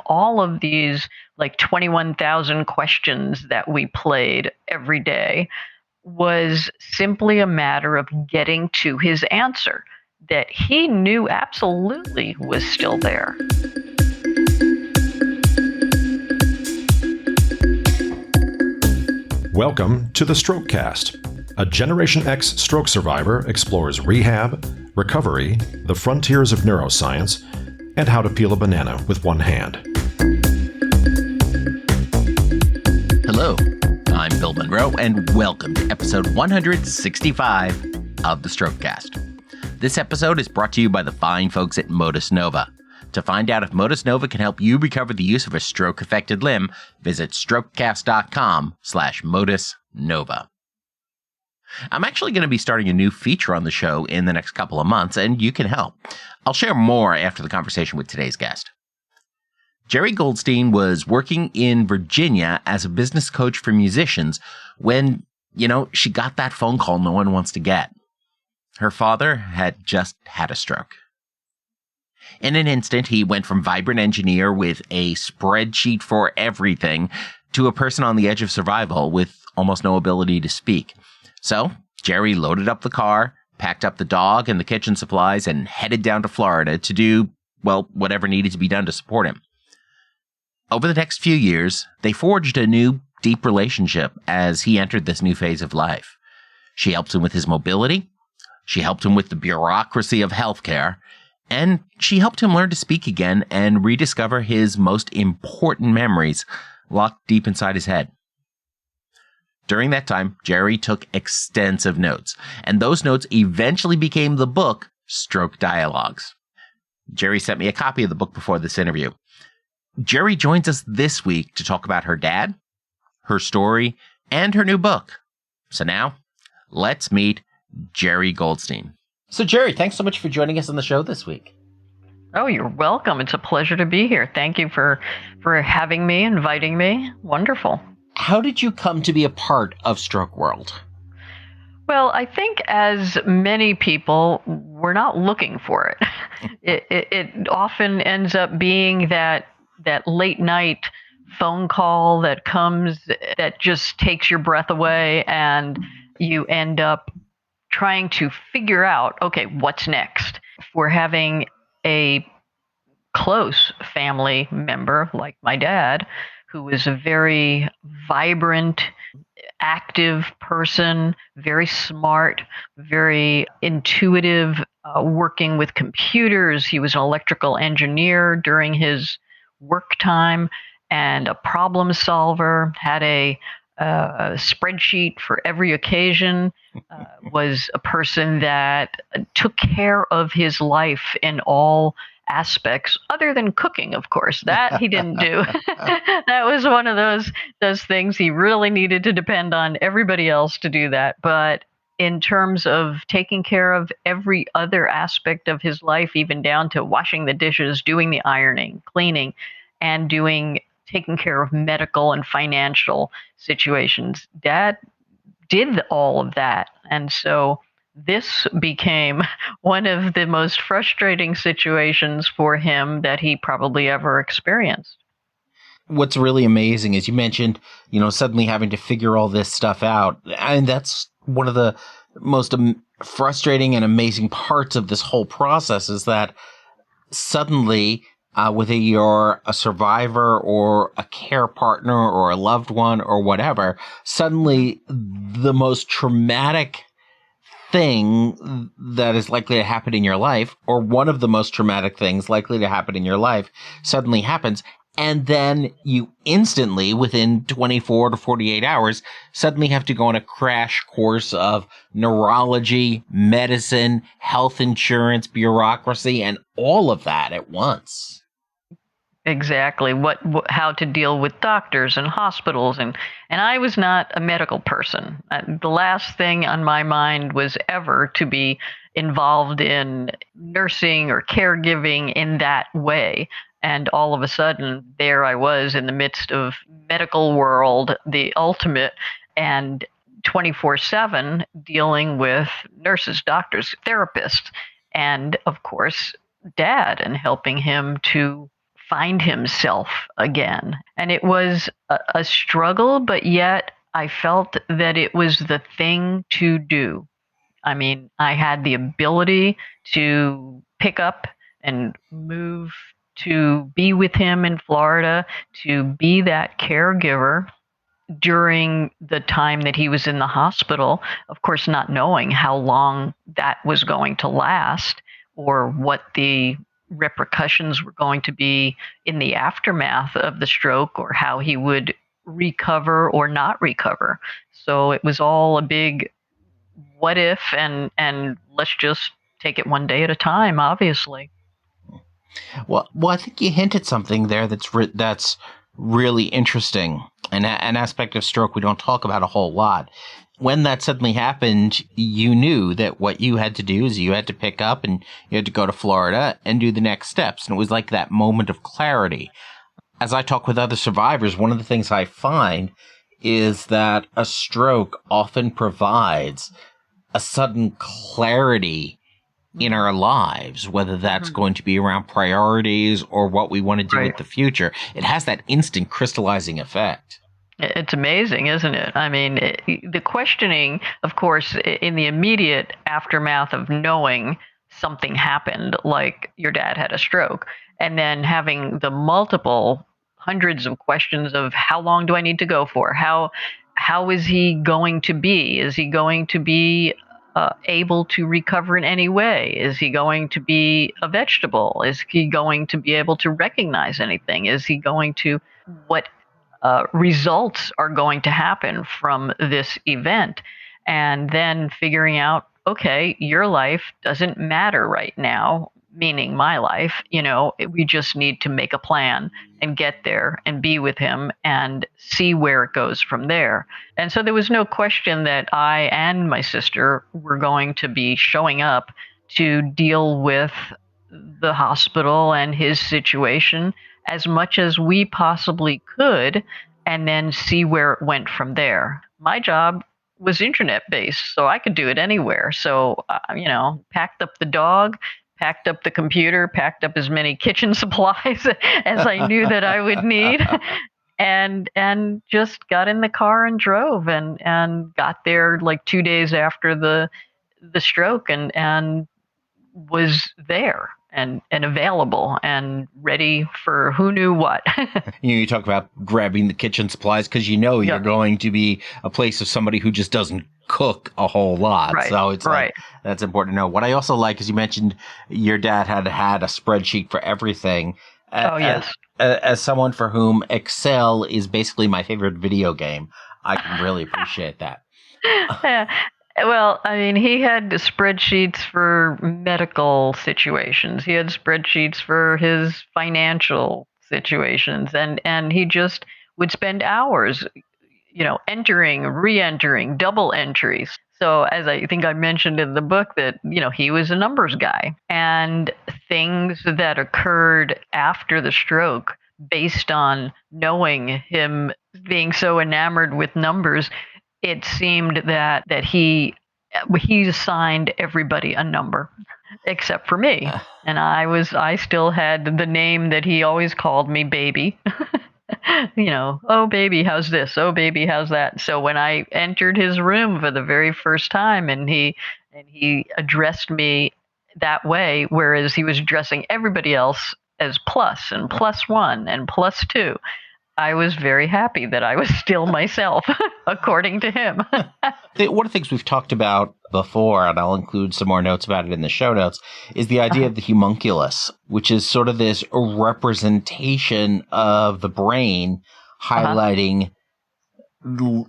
all of these like 21,000 questions that we played every day was simply a matter of getting to his answer that he knew absolutely was still there. Welcome to the Strokecast. A Generation X stroke survivor explores rehab, recovery, the frontiers of neuroscience, and how to peel a banana with one hand. Hello, I'm Bill Monroe, and welcome to episode 165 of the Strokecast. This episode is brought to you by the fine folks at Modus Nova. To find out if Modus Nova can help you recover the use of a stroke-affected limb, visit strokecast.com/Modus Nova. I'm actually going to be starting a new feature on the show in the next couple of months, and you can help. I'll share more after the conversation with today's guest. Jeri Goldstein was working in Virginia as a business coach for musicians when, she got that phone call no one wants to get. Her father had just had a stroke. In an instant, he went from vibrant engineer with a spreadsheet for everything to a person on the edge of survival with almost no ability to speak. So, Jeri loaded up the car, packed up the dog and the kitchen supplies, and headed down to Florida to do, whatever needed to be done to support him. Over the next few years, they forged a new, deep relationship as he entered this new phase of life. She helped him with his mobility, she helped him with the bureaucracy of healthcare, and she helped him learn to speak again and rediscover his most important memories locked deep inside his head. During that time, Jeri took extensive notes, and those notes eventually became the book, Stroke Dialogs. Jeri sent me a copy of the book before this interview. Jeri joins us this week to talk about her dad, her story, and her new book. So now, let's meet Jeri Goldstein. So Jeri, thanks so much for joining us on the show this week. Oh, you're welcome. It's a pleasure to be here. Thank you for having me, inviting me. Wonderful. How did you come to be a part of Stroke World? Well, I think as many people, we're not looking for it. It often ends up being that late night phone call that comes that just takes your breath away, and you end up trying to figure out, okay, what's next? If we're having a close family member like my dad, who is a very vibrant, active person, very smart, very intuitive, working with computers. He was an electrical engineer during his work time and a problem solver, had a spreadsheet for every occasion, was a person that took care of his life in all aspects, other than cooking, of course. That he didn't do. That was one of those things he really needed to depend on everybody else to do that. But in terms of taking care of every other aspect of his life, even down to washing the dishes, doing the ironing, cleaning, and taking care of medical and financial situations. Dad did all of that. And so this became one of the most frustrating situations for him that he probably ever experienced. What's really amazing is you mentioned, suddenly having to figure all this stuff out. And that's one of the most frustrating and amazing parts of this whole process is that suddenly, whether you're a survivor or a care partner or a loved one or whatever, suddenly the most traumatic thing that is likely to happen in your life, or one of the most traumatic things likely to happen in your life, suddenly happens. And then you instantly, within 24 to 48 hours, suddenly have to go on a crash course of neurology, medicine, health insurance, bureaucracy, and all of that at once. Exactly. How to deal with doctors and hospitals. And I was not a medical person. The last thing on my mind was ever to be involved in nursing or caregiving in that way. And all of a sudden, there I was in the midst of medical world, the ultimate, and 24/7 dealing with nurses, doctors, therapists, and of course, Dad, and helping him to find himself again. And it was a struggle, but yet I felt that it was the thing to do. I mean, I had the ability to pick up and move to be with him in Florida, to be that caregiver during the time that he was in the hospital, of course, not knowing how long that was going to last or what the repercussions were going to be in the aftermath of the stroke or how he would recover or not recover. So it was all a big what if, and let's just take it one day at a time, obviously. Well, I think you hinted something there that's really interesting, and an aspect of stroke we don't talk about a whole lot. When that suddenly happened, you knew that what you had to do is you had to pick up and you had to go to Florida and do the next steps. And it was like that moment of clarity. As I talk with other survivors, one of the things I find is that a stroke often provides a sudden clarity in our lives, whether that's going to be around priorities or what we want to do with the future. It has that instant crystallizing effect. It's amazing, isn't it? I mean, the questioning, of course, in the immediate aftermath of knowing something happened, like your dad had a stroke, and then having the multiple hundreds of questions of how long do I need to go for? How is he going to be? Is he going to be able to recover in any way? Is he going to be a vegetable? Is he going to be able to recognize anything? Is he going to, what results are going to happen from this event? And then figuring out, okay, your life doesn't matter right now, meaning my life. We just need to make a plan and get there and be with him and see where it goes from there. And so there was no question that I and my sister were going to be showing up to deal with the hospital and his situation as much as we possibly could, and then see where it went from there. My job was internet based, so I could do it anywhere. So, packed up the dog, packed up the computer, packed up as many kitchen supplies as I knew that I would need, and just got in the car and drove and got there like 2 days after the stroke and was there and available and ready for who knew what. You talk about grabbing the kitchen supplies because you're going to be a place of somebody who just doesn't cook a whole lot. Right. So it's like, that's important to know. What I also like is you mentioned your dad had a spreadsheet for everything. Yes. As someone for whom Excel is basically my favorite video game, I can really appreciate that. Well, I mean, he had spreadsheets for medical situations. He had spreadsheets for his financial situations, and he just would spend hours, entering, re-entering, double entries. So as I think I mentioned in the book that, he was a numbers guy, and things that occurred after the stroke based on knowing him being so enamored with numbers, it seemed that he assigned everybody a number except for me. And I still had the name that he always called me, baby. Oh baby, how's this? Oh baby, how's that? So when I entered his room for the very first time and he addressed me that way, whereas he was addressing everybody else as plus and +1 and +2, I was very happy that I was still myself, according to him. One of the things we've talked about before, and I'll include some more notes about it in the show notes, is the idea of the homunculus, which is sort of this representation of the brain highlighting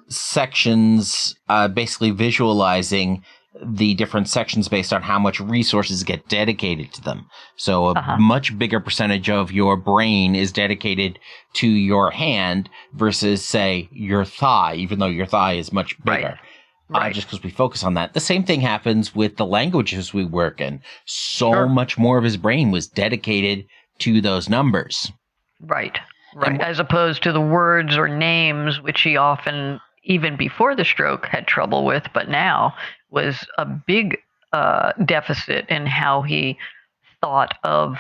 sections, basically visualizing the different sections based on how much resources get dedicated to them. So a much bigger percentage of your brain is dedicated to your hand versus, say, your thigh, even though your thigh is much bigger. Right. Just because we focus on that. The same thing happens with the languages we work in. So much more of his brain was dedicated to those numbers. Right. As opposed to the words or names, which he often, even before the stroke, had trouble with, but now was a big deficit in how he thought of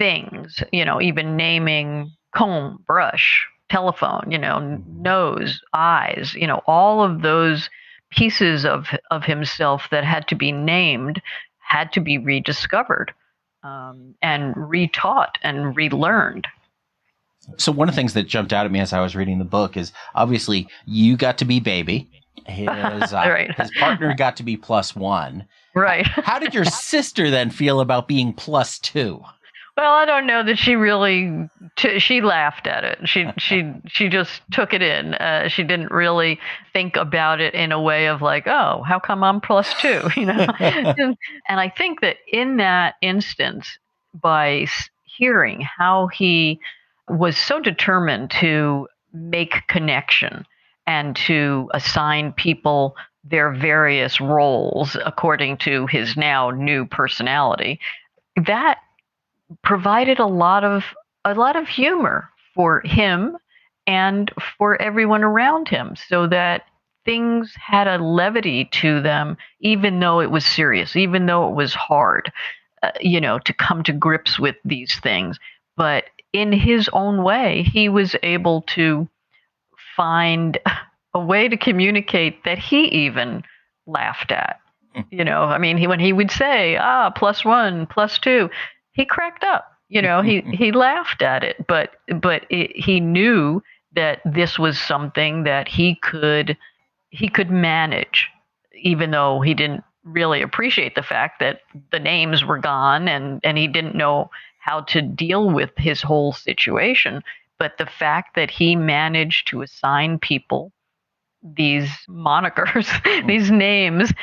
things, even naming comb, brush, telephone, nose, eyes, all of those pieces of himself that had to be named had to be rediscovered, and retaught and relearned. So one of the things that jumped out at me as I was reading the book is obviously you got to be baby. Right. His partner got to be +1. Right. How did your sister then feel about being +2? Well, I don't know that she really. She laughed at it. She just took it in. She didn't really think about it in a way of like, oh, how come I'm +2? And I think that in that instance, by hearing how he was so determined to make connection and to assign people their various roles according to his now new personality, that provided a lot of humor for him and for everyone around him, so that things had a levity to them, even though it was serious, even though it was hard, to come to grips with these things. But in his own way, he was able to find a way to communicate that he even laughed at. When he would say, +1, +2, he cracked up. He laughed at it, but he knew that this was something that he could manage, even though he didn't really appreciate the fact that the names were gone, and he didn't know how to deal with his whole situation. But the fact that he managed to assign people these monikers, these names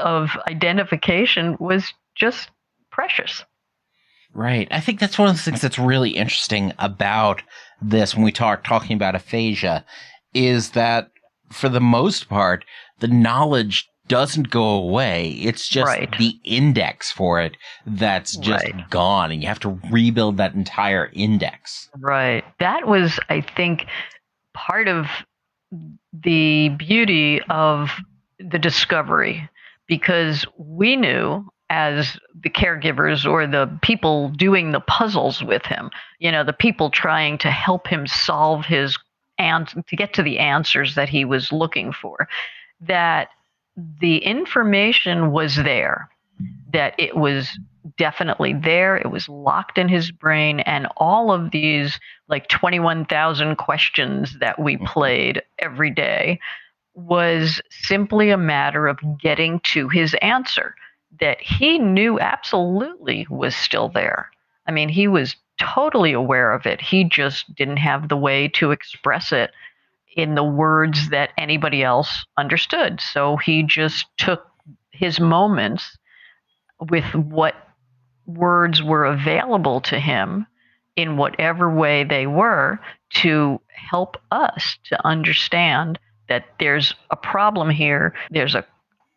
of identification, was just precious. Right. I think that's one of the things that's really interesting about this when we talking about aphasia, is that for the most part, the knowledge doesn't go away. It's just the index for it that's just gone, and you have to rebuild that entire index. Right. That was, I think, part of the beauty of the discovery, because we knew, as the caregivers or the people doing the puzzles with him, the people trying to help him solve to get to the answers that he was looking for, that the information was there, that it was definitely there. It was locked in his brain, and all of these like 21,000 questions that we played every day was simply a matter of getting to his answer that he knew absolutely was still there. He was totally aware of it. He just didn't have the way to express it in the words that anybody else understood. So he just took his moments with what words were available to him in whatever way they were, to help us to understand that there's a problem here. There's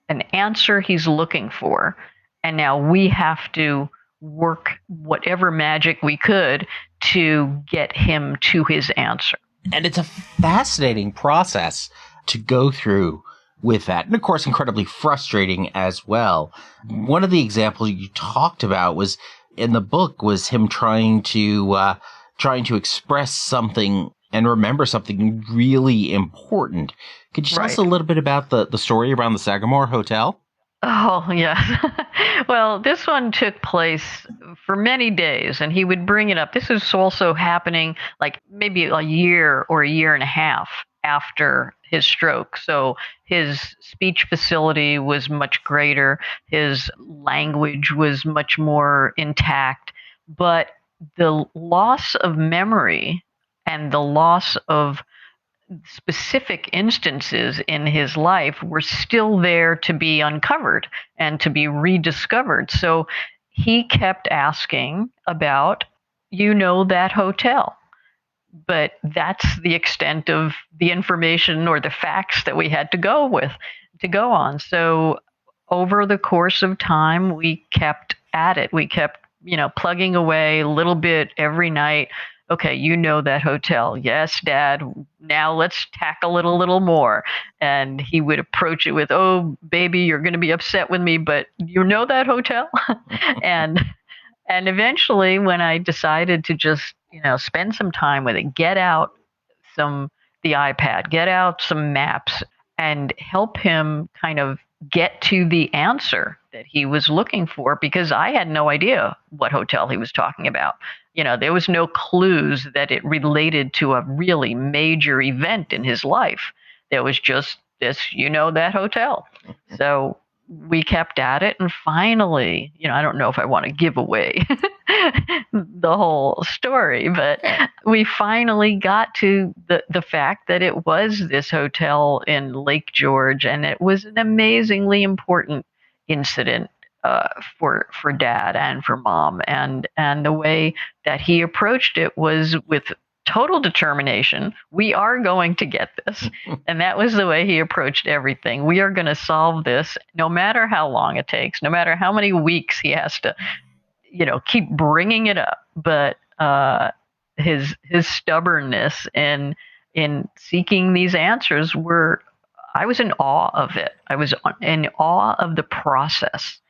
an answer he's looking for. And now we have to work whatever magic we could to get him to his answer. And it's a fascinating process to go through with that. And of course, incredibly frustrating as well. One of the examples you talked about was in the book was him trying to express something and remember something really important. Could you tell us a little bit about the story around the Sagamore Hotel? Oh, yes. Well, this one took place for many days, and he would bring it up. This is also happening like maybe a year or a year and a half after his stroke. So his speech facility was much greater. His language was much more intact. But the loss of memory and the loss of specific instances in his life were still there to be uncovered and to be rediscovered. So he kept asking about, that hotel. But that's the extent of the information or the facts that we had to go on. So over the course of time, we kept at it. We kept, plugging away a little bit every night. Okay, that hotel. Yes, Dad. Now let's tackle it a little more. And he would approach it with, oh, baby, you're going to be upset with me, but that hotel? And eventually, when I decided to just, spend some time with it, get out some the iPad, get out some maps, and help him kind of get to the answer that he was looking for, because I had no idea what hotel he was talking about. There was no clues that it related to a really major event in his life. There was just this, that hotel. So we kept at it, and finally, I don't know if I want to give away the whole story, but we finally got to the fact that it was this hotel in Lake George, and it was an amazingly important incident for Dad and for Mom, and the way that he approached it was with total determination. We are going to get this. And that was the way he approached everything. We are going to solve this no matter how long it takes, no matter how many weeks he has to, keep bringing it up. But his stubbornness in seeking these answers I was in awe of it. I was in awe of the process.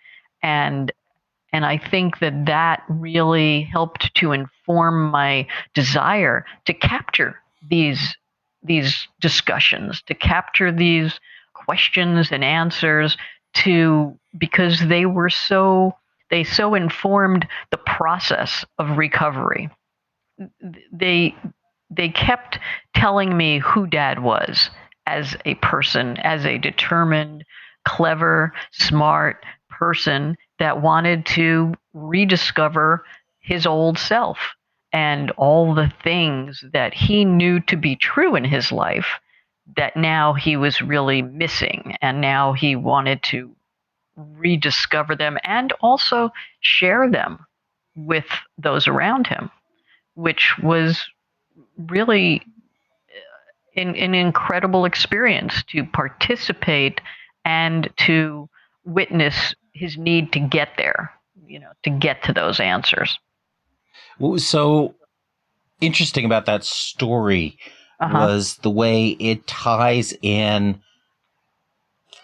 And I think that really helped to inform my desire to capture these discussions, to capture these questions and answers, because they so informed the process of recovery. They kept telling me who Dad was as a person, as a determined, clever, smart person that wanted to rediscover his old self and all the things that he knew to be true in his life that now he was really missing. And now he wanted to rediscover them and also share them with those around him, which was really an incredible experience to participate and to witness his need to get there, to get to those answers. What was so interesting about that story was the way it ties in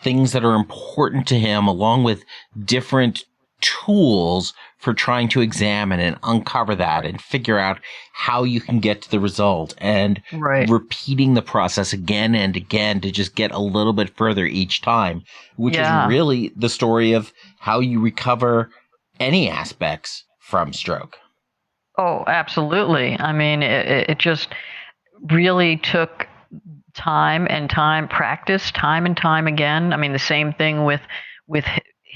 things that are important to him, along with different tools for trying to examine and uncover that and figure out how you can get to the result, and repeating the process again and again to just get a little bit further each time, which is really the story of how you recover any aspects from stroke. Oh, absolutely. I mean, it just really took time and practice, time and time again. I mean, the same thing with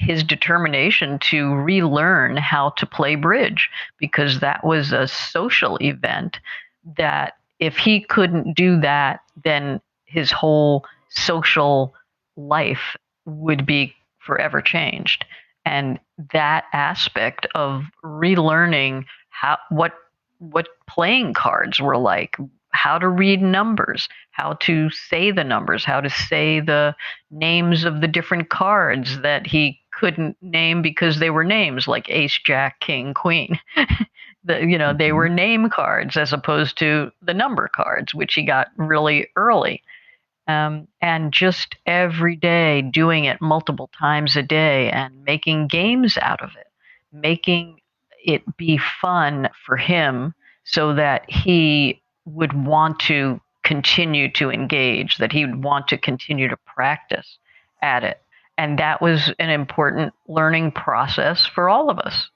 his determination to relearn how to play bridge, because that was a social event that if he couldn't do that, then his whole social life would be forever changed. And that aspect of relearning what playing cards were like, how to read numbers, how to say the numbers, how to say the names of the different cards that he couldn't name because they were names, like ace, jack, king, queen. They were name cards as opposed to the number cards, which he got really early. And just every day doing it multiple times a day and making games out of it, making it be fun for him so that he would want to continue to engage, that he would want to continue to practice at it. And that was an important learning process for all of us,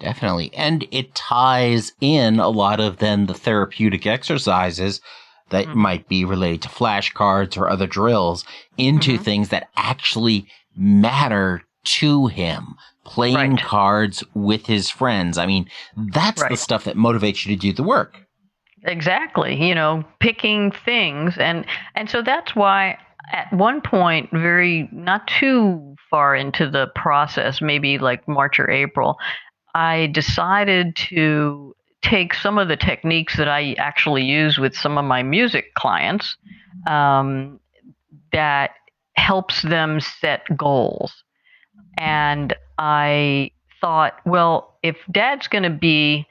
Definitely. And it ties in a lot of then the therapeutic exercises that might be related to flashcards or other drills into things that actually matter to him. Playing cards with his friends. I mean, that's the stuff that motivates you to do the work. Exactly. Picking things. And so that's why at one point, not too far into the process, maybe like March or April, I decided to take some of the techniques that I actually use with some of my music clients that helps them set goals. And I thought, well, if Dad's going to be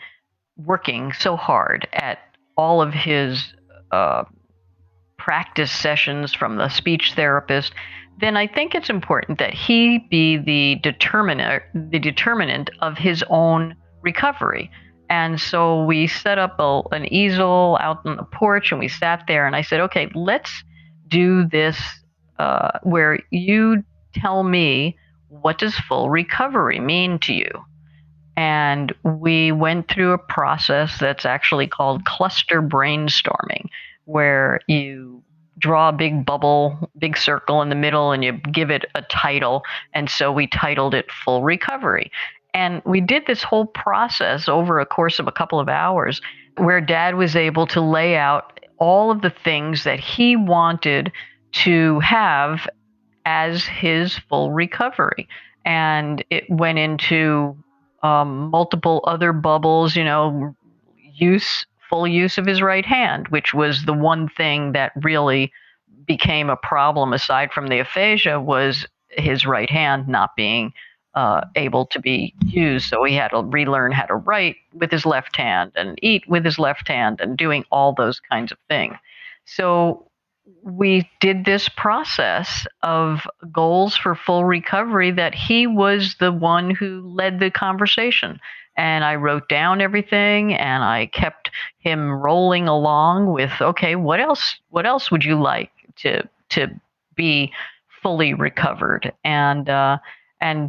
working so hard at all of his practice sessions from the speech therapist, then I think it's important that he be the determinant of his own recovery. And so we set up an easel out on the porch, and we sat there, and I said, okay, let's do this where you tell me, what does full recovery mean to you? And we went through a process that's actually called cluster brainstorming, where you draw a big bubble, big circle in the middle, and you give it a title. And so we titled it Full Recovery. And we did this whole process over a course of a couple of hours, where Dad was able to lay out all of the things that he wanted to have as his full recovery. And it went into multiple other bubbles, full use of his right hand, which was the one thing that really became a problem aside from the aphasia, was his right hand not being able to be used. So he had to relearn how to write with his left hand and eat with his left hand and doing all those kinds of things. So we did this process of goals for full recovery that he was the one who led the conversation. And I wrote down everything, and I kept him rolling along with, okay, what else would you like to be fully recovered? And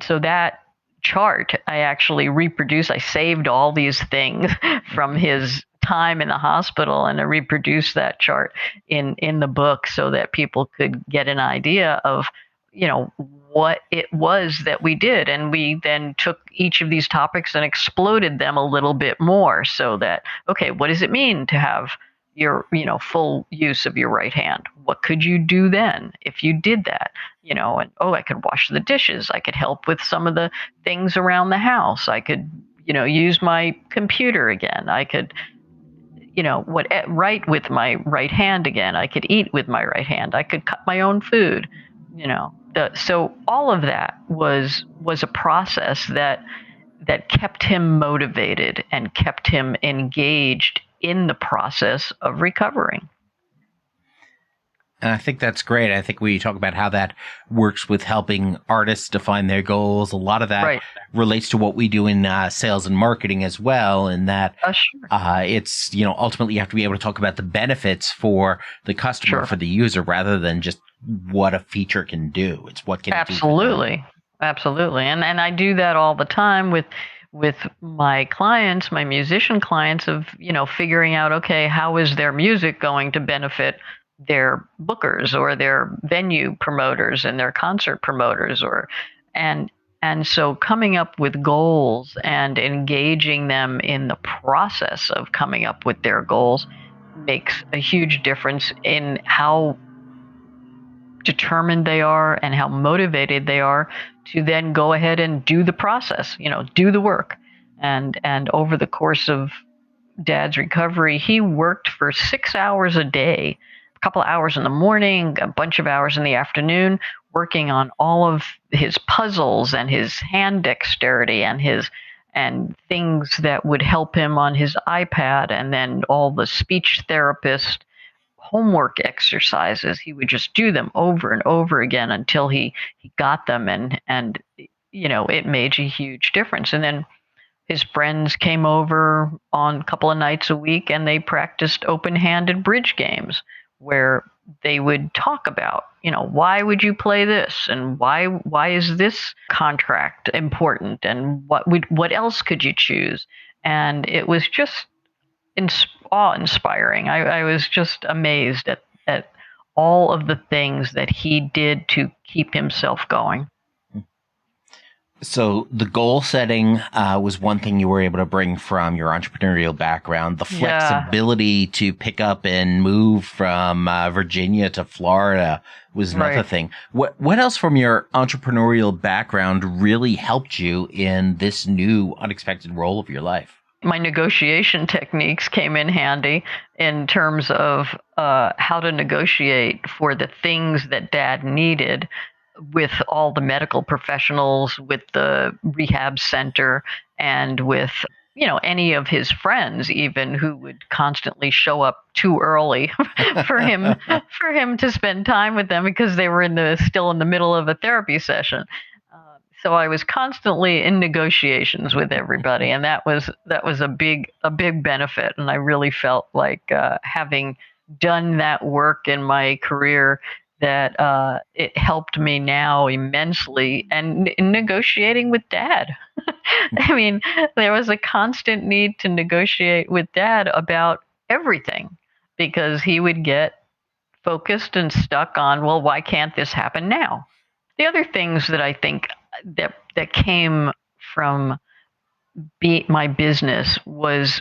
so that chart I actually reproduced. I saved all these things from his time in the hospital, and I reproduced that chart in the book so that people could get an idea of, what it was that we did. And we then took each of these topics and exploded them a little bit more, so that, okay, what does it mean to have your, full use of your right hand? What could you do then if you did that? And, I could wash the dishes. I could help with some of the things around the house. I could, use my computer again. I could, write with my right hand again. I could eat with my right hand. I could cut my own food, so all of that was a process that kept him motivated and kept him engaged in the process of recovering. And I think that's great. I think we talk about how that works with helping artists define their goals. A lot of that relates to what we do in sales and marketing as well. And that it's, ultimately you have to be able to talk about the benefits for the customer, for the user, rather than just what a feature can do. It's what can it do. Absolutely. And I do that all the time with my clients, my musician clients, of, figuring out, okay, how is their music going to benefit their bookers or their venue promoters and their concert promoters, and so coming up with goals and engaging them in the process of coming up with their goals makes a huge difference in how determined they are and how motivated they are to then go ahead and do the process, do the work. And over the course of Dad's recovery, he worked for 6 hours a day, a couple of hours in the morning, a bunch of hours in the afternoon, working on all of his puzzles and his hand dexterity and things that would help him on his iPad, and then all the speech therapist homework exercises. He would just do them over and over again until he got them, and it made a huge difference. And then his friends came over on a couple of nights a week, and they practiced open-handed bridge games where they would talk about, why would you play this, and why is this contract important, and what else could you choose? And it was just awe-inspiring. I was just amazed at all of the things that he did to keep himself going. So the goal setting was one thing you were able to bring from your entrepreneurial background. The flexibility to pick up and move from Virginia to Florida was another thing. What else from your entrepreneurial background really helped you in this new unexpected role of your life? My negotiation techniques came in handy in terms of how to negotiate for the things that Dad needed with all the medical professionals, with the rehab center, and with any of his friends even who would constantly show up too early for him to spend time with them because they were still in the middle of a therapy session. So I was constantly in negotiations with everybody, and that was a big benefit. And I really felt like having done that work in my career, that it helped me now immensely. And in negotiating with Dad, I mean, there was a constant need to negotiate with Dad about everything because he would get focused and stuck on, well, why can't this happen now? The other things that I think that came from my business was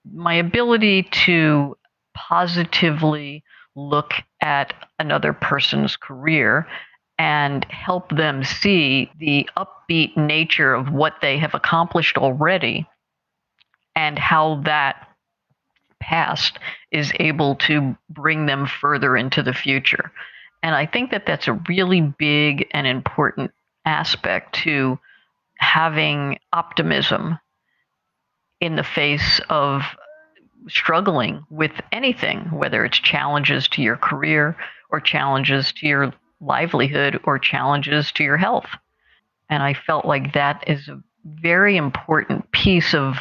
my ability to positively look at another person's career and help them see the upbeat nature of what they have accomplished already and how that past is able to bring them further into the future. And I think that that's a really big and important aspect to having optimism in the face of struggling with anything, whether it's challenges to your career or challenges to your livelihood or challenges to your health. And I felt like that is a very important piece of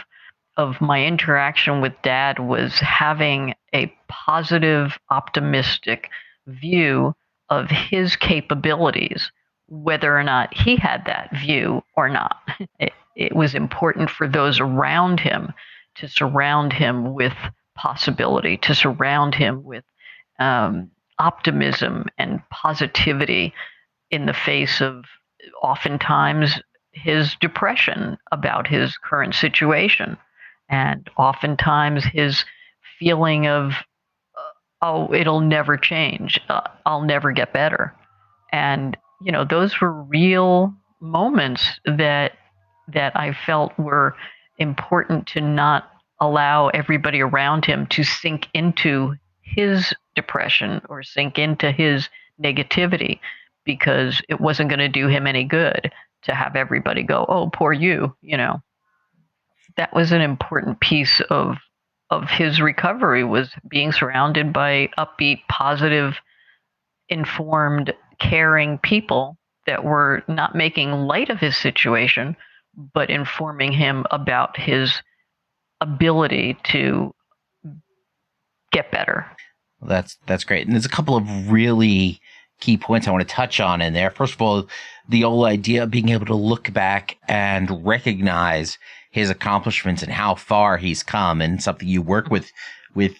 my interaction with Dad, was having a positive, optimistic view of his capabilities, whether or not he had that view or not. It was important for those around him to surround him with possibility, to surround him with optimism and positivity in the face of oftentimes his depression about his current situation, and oftentimes his feeling of, oh, it'll never change, I'll never get better. And those were real moments that I felt were important to not allow everybody around him to sink into his depression or sink into his negativity, because it wasn't going to do him any good to have everybody go, oh, poor you. That was an important piece of his recovery, was being surrounded by upbeat, positive, informed, caring people that were not making light of his situation, but informing him about his ability to get better. Well, that's great. And there's a couple of really key points I want to touch on in there. First of all, the whole idea of being able to look back and recognize his accomplishments and how far he's come, and something you work with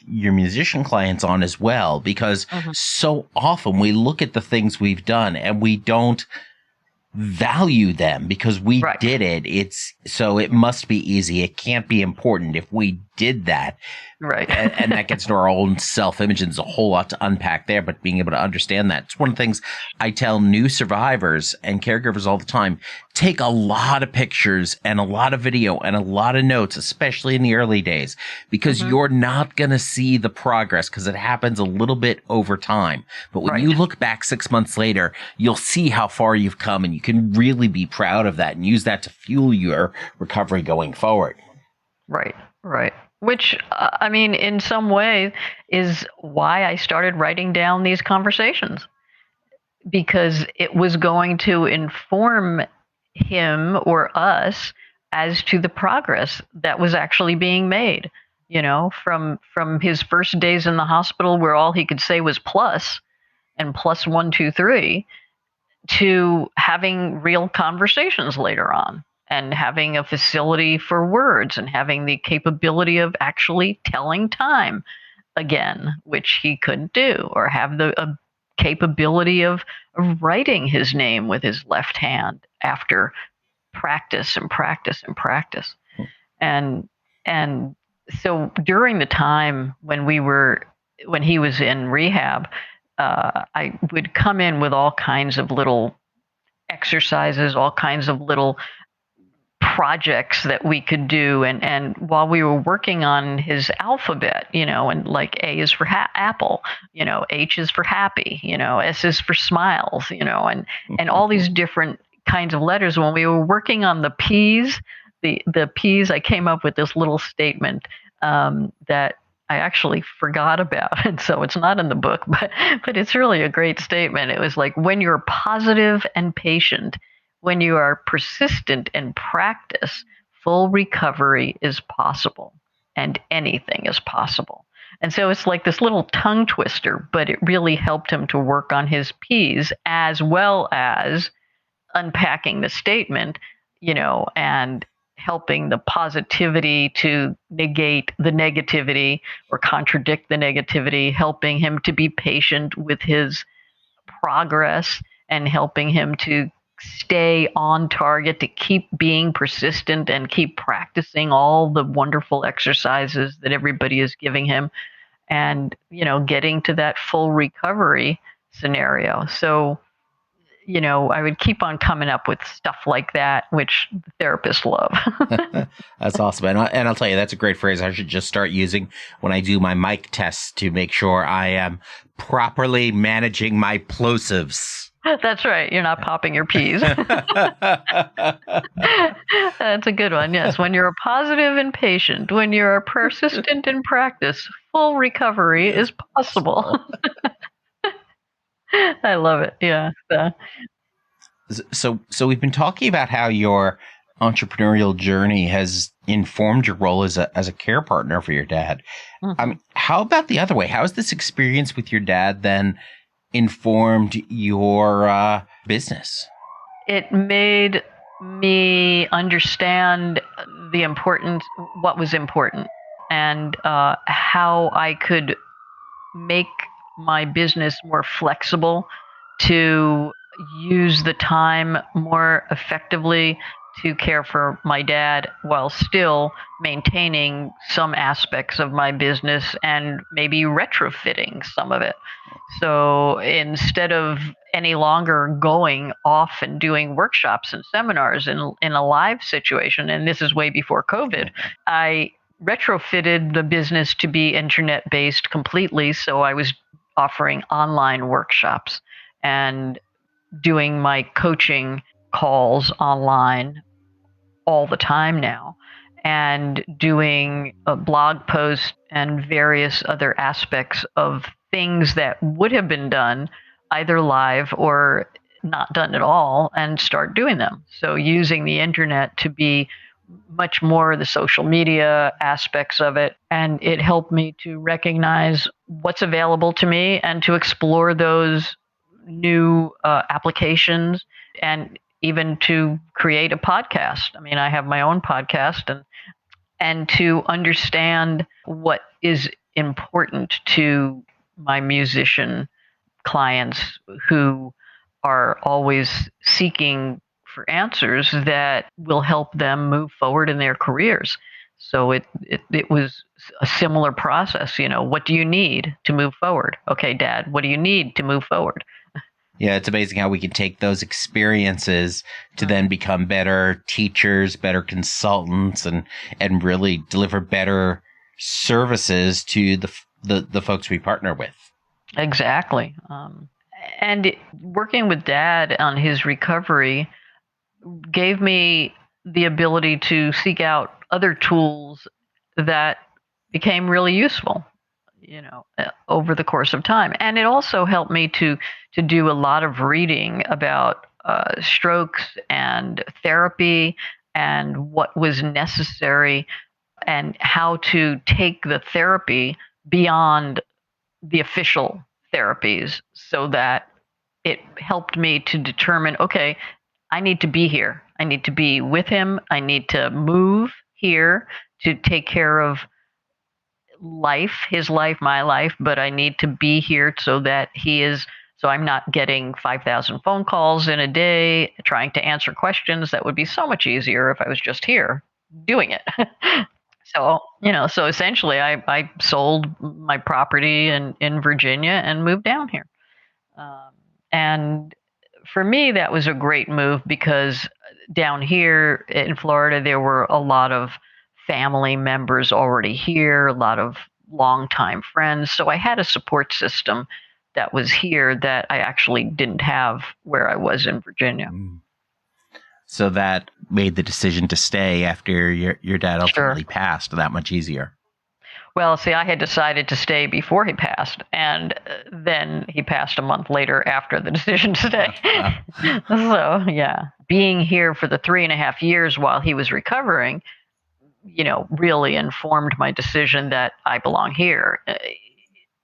your musician clients on as well, because so often we look at the things we've done and we don't value them because we did it. So it must be easy. It can't be important if we did that. Right. and that gets into our own self-image, and there's a whole lot to unpack there, but being able to understand that. It's one of the things I tell new survivors and caregivers all the time. Take a lot of pictures and a lot of video and a lot of notes, especially in the early days, because you're not going to see the progress because it happens a little bit over time. But when you look back 6 months later, you'll see how far you've come, and you can really be proud of that and use that to fuel your recovery going forward. Right. Which, I mean, in some way is why I started writing down these conversations, because it was going to inform him or us as to the progress that was actually being made. From his first days in the hospital, where all he could say was plus and plus 1, 2, 3, to having real conversations later on, and having a facility for words, and having the capability of actually telling time again, which he couldn't do, or have the capability of writing his name with his left hand after practice and practice and practice. And so during the time when he was in rehab, I would come in with all kinds of little exercises, all kinds of little projects that we could do. And while we were working on his alphabet, and like A is for apple, H is for happy, S is for smiles, and all these different kinds of letters. When we were working on the P's, the P's, I came up with this little statement that I actually forgot about, and so it's not in the book, but it's really a great statement. It was like, when you're positive and patient, when you are persistent and practice, full recovery is possible, and anything is possible. And so it's like this little tongue twister, but it really helped him to work on his P's as well as unpacking the statement, and helping the positivity to negate the negativity or contradict the negativity, helping him to be patient with his progress and helping him to stay on target, to keep being persistent and keep practicing all the wonderful exercises that everybody is giving him, and getting to that full recovery scenario. So I would keep on coming up with stuff like that, which therapists love. That's awesome. And I'll tell you, that's a great phrase I should just start using when I do my mic tests to make sure I am properly managing my plosives. That's right. You're not popping your P's. That's a good one. Yes. When you're positive and patient, when you're persistent in practice, full recovery is possible. I love it. Yeah. So we've been talking about how your entrepreneurial journey has informed your role as a care partner for your dad. Mm-hmm. I mean, how about the other way? How has this experience with your dad then informed your business? It made me understand what was important, and how I could make my business more flexible, to use the time more effectively to care for my dad while still maintaining some aspects of my business and maybe retrofitting some of it. So instead of any longer going off and doing workshops and seminars in a live situation, and this is way before COVID, I retrofitted the business to be internet-based completely. So I was offering online workshops and doing my coaching calls online all the time now, and doing a blog post and various other aspects of things that would have been done either live or not done at all, and start doing them. So using the internet to be much more the social media aspects of it. And it helped me to recognize what's available to me and to explore those new applications, and even to create a podcast. I mean, I have my own podcast, and to understand what is important to my musician clients who are always seeking for answers that will help them move forward in their careers. So it was a similar process. What do you need to move forward? Okay, Dad, what do you need to move forward? Yeah, it's amazing how we can take those experiences to then become better teachers, better consultants, and really deliver better services to the folks we partner with. Exactly. And working with Dad on his recovery gave me the ability to seek out other tools that became really useful, over the course of time. And it also helped me to do a lot of reading about strokes and therapy and what was necessary, and how to take the therapy beyond the official therapies, so that it helped me to determine, okay, I need to be here. I need to be with him. I need to move here to take care of his life, my life, but I need to be here so I'm not getting 5,000 phone calls in a day trying to answer questions. That would be so much easier if I was just here doing it. So essentially I sold my property in Virginia and moved down here. And for me, that was a great move, because down here in Florida, there were a lot of family members already here, a lot of longtime friends. So I had a support system that was here that I actually didn't have where I was in Virginia. So that made the decision to stay after your dad ultimately passed that much easier. Well, see, I had decided to stay before he passed, and then he passed a month later after the decision to stay. So, yeah, being here for the 3.5 years while he was recovering, really informed my decision that I belong here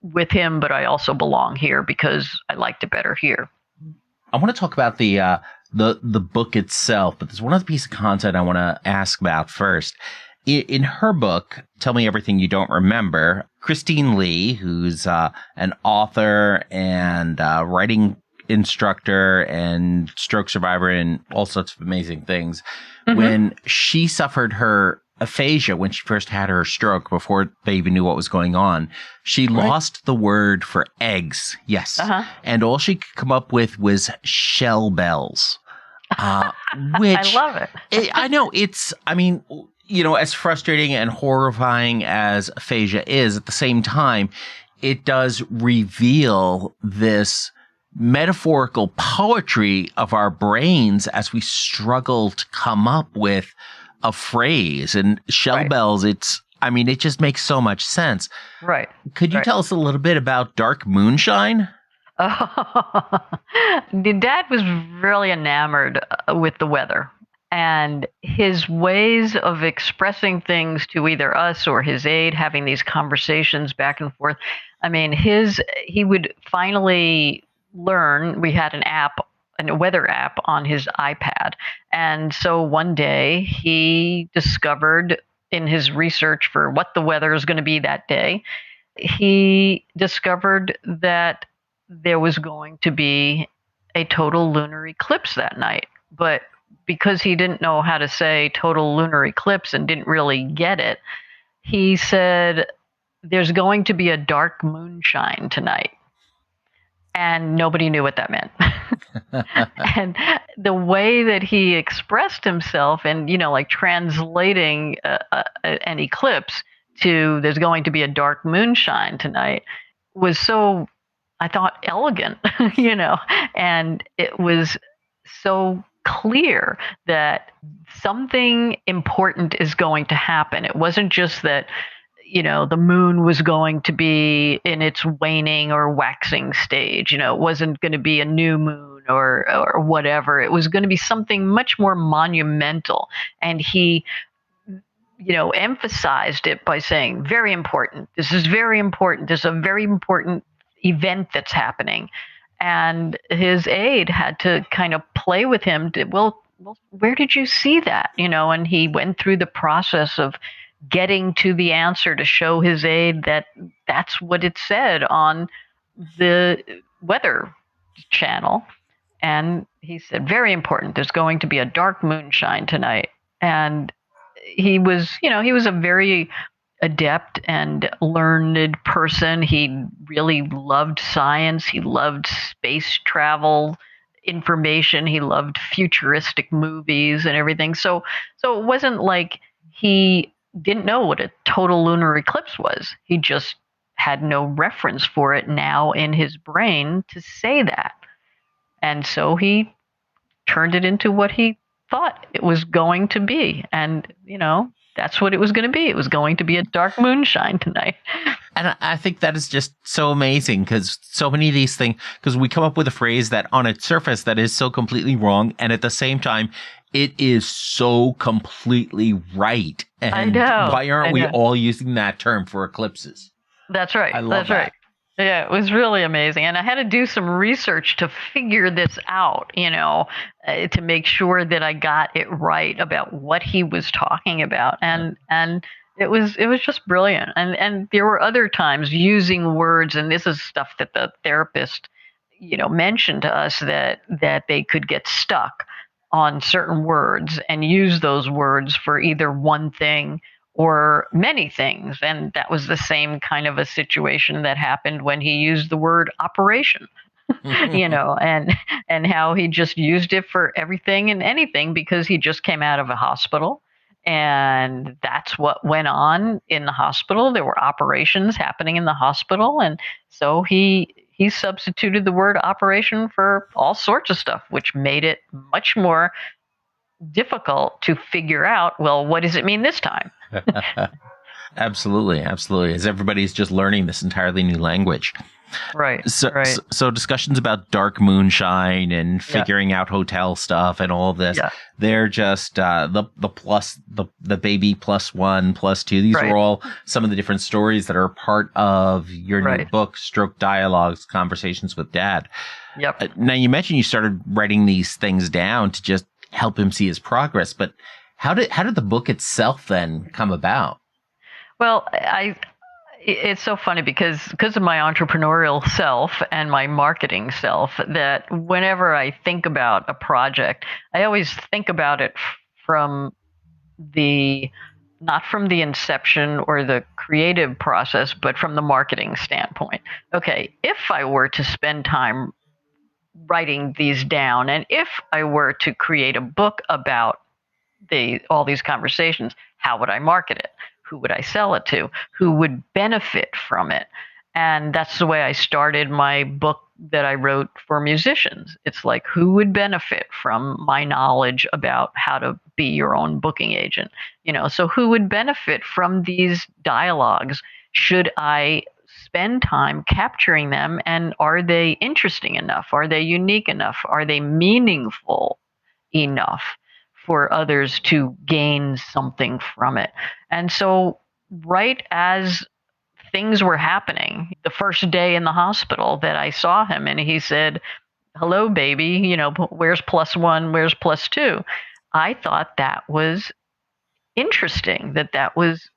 with him, but I also belong here because I liked it better here. I want to talk about the book itself, but there's one other piece of content I want to ask about first. In her book, Tell Me Everything You Don't Remember, Christine Lee, who's an author and writing instructor and stroke survivor and all sorts of amazing things, when she suffered her aphasia, when she first had her stroke, before they even knew what was going on, she lost the word for eggs. Yes. And all she could come up with was shell bells. Which I love it. I know as frustrating and horrifying as aphasia is, at the same time, it does reveal this metaphorical poetry of our brains as we struggle to come up with a phrase. And shell bells, it just makes so much sense. Right. Could you tell us a little bit about dark moonshine? Oh, Dad was really enamored with the weather. And his ways of expressing things to either us or his aide, having these conversations back and forth. He would finally learn. We had a weather app on his iPad. And so one day he discovered, in his research for what the weather is going to be that day, he discovered that there was going to be a total lunar eclipse that night. But because he didn't know how to say total lunar eclipse and didn't really get it, he said, there's going to be a dark moonshine tonight. And nobody knew what that meant. And the way that he expressed himself and, translating an eclipse to there's going to be a dark moonshine tonight was so, I thought, elegant, and it was so clear that something important is going to happen. It wasn't just that, the moon was going to be in its waning or waxing stage. It wasn't going to be a new moon or whatever. It was going to be something much more monumental. And he, emphasized it by saying, very important. This is very important. There's a very important event that's happening. And his aide had to kind of play with him well, where did you see that? And he went through the process of getting to the answer to show his aide that that's what it said on the weather channel. And he said, very important. There's going to be a dark moonshine tonight. And he was a very adept and learned person. He really loved science. He loved space travel information. He loved futuristic movies and everything. So it wasn't like he didn't know what a total lunar eclipse was. He just had no reference for it now in his brain to say that. And so he turned it into what he thought it was going to be. And, that's what it was going to be. It was going to be a dark moonshine tonight. And I think that is just so amazing because so many of these things, because we come up with a phrase that on its surface that is so completely wrong. And at the same time, it is so completely right. And I know. Why aren't we all using that term for eclipses? That's right. I love that. Right. Yeah, it was really amazing. And I had to do some research to figure this out, to make sure that I got it right about what he was talking about. And it was just brilliant. And there were other times using words, and this is stuff that the therapist, mentioned to us that they could get stuck on certain words and use those words for either one thing or many things. And that was the same kind of a situation that happened when he used the word operation, and how he just used it for everything and anything because he just came out of a hospital. And that's what went on in the hospital. There were operations happening in the hospital. And so he substituted the word operation for all sorts of stuff, which made it much more difficult to figure out, well, what does it mean this time? Absolutely. As everybody's just learning this entirely new language. Right. So discussions about dark moonshine and figuring out hotel stuff and all of this, they're just the baby plus one, plus two. These are all some of the different stories that are part of your new book, Stroke Dialogs, Conversations with Dad. Yep. Now, you mentioned you started writing these things down to just help him see his progress, but how did the book itself then come about? Well, it's so funny because of my entrepreneurial self and my marketing self, that whenever I think about a project, I always think about it from not from the inception or the creative process, but from the marketing standpoint. Okay, if I were to spend time writing these down, and if I were to create a book about all these conversations, how would I market it? Who would I sell it to? Who would benefit from it? And that's the way I started my book that I wrote for musicians. It's like, who would benefit from my knowledge about how to be your own booking agent? So who would benefit from these dialogues? Should I spend time capturing them? And are they interesting enough? Are they unique enough? Are they meaningful enough for others to gain something from it? And so right as things were happening, the first day in the hospital that I saw him, and he said, "Hello, baby, where's plus one, where's plus two?" I thought that was interesting, that was